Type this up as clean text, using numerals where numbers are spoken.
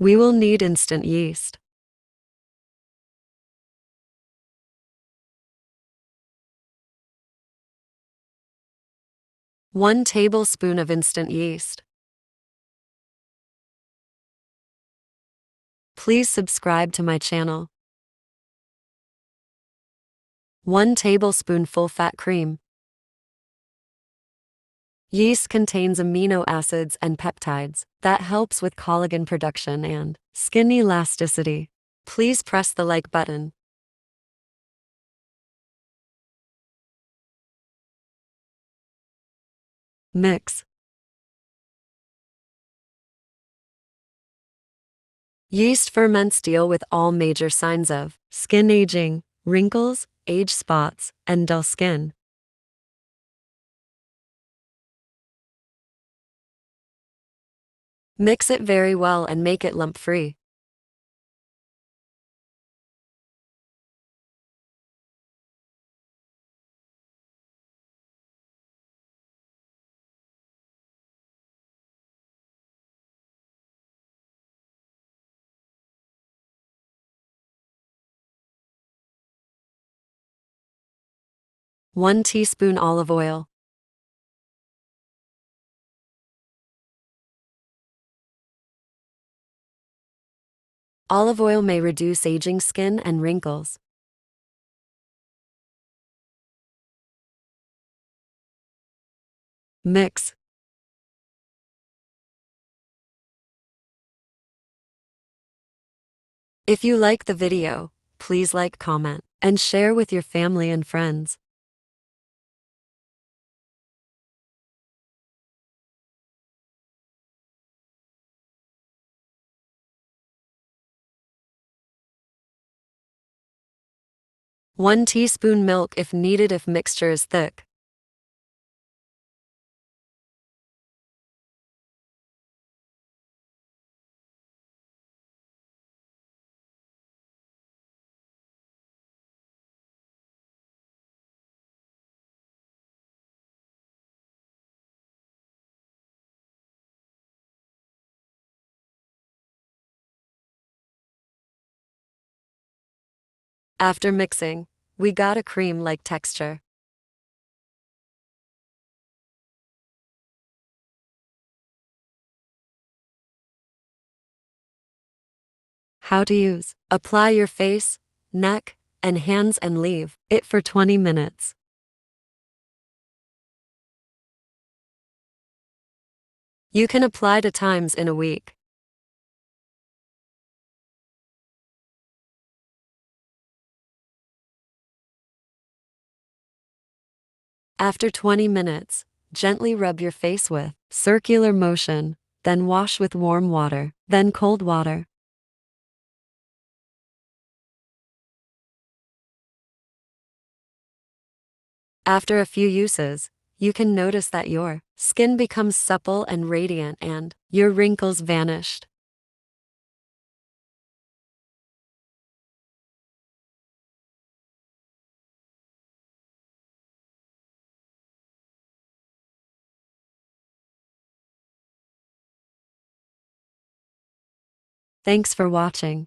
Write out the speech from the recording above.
We will need instant yeast. 1 tablespoon of instant yeast. Please subscribe to my channel. 1 tablespoon full-fat cream. Yeast contains amino acids and peptides that helps with collagen production and skin elasticity. Please press the like button. Mix. Yeast ferments deal with all major signs of skin aging, wrinkles, age spots, and dull skin. Mix it very well and make it lump-free. One teaspoon olive oil. Olive oil may reduce aging skin and wrinkles. Mix. If you like the video, please like, comment, and share with your family and friends. One teaspoon milk if needed if mixture is thick. After mixing, we got a cream-like texture. How to use. Apply your face, neck, and hands and leave it for 20 minutes. You can apply 2 times in a week. After 20 minutes, gently rub your face with circular motion, then wash with warm water, then cold water. After a few uses, you can notice that your skin becomes supple and radiant and your wrinkles vanished. Thanks for watching.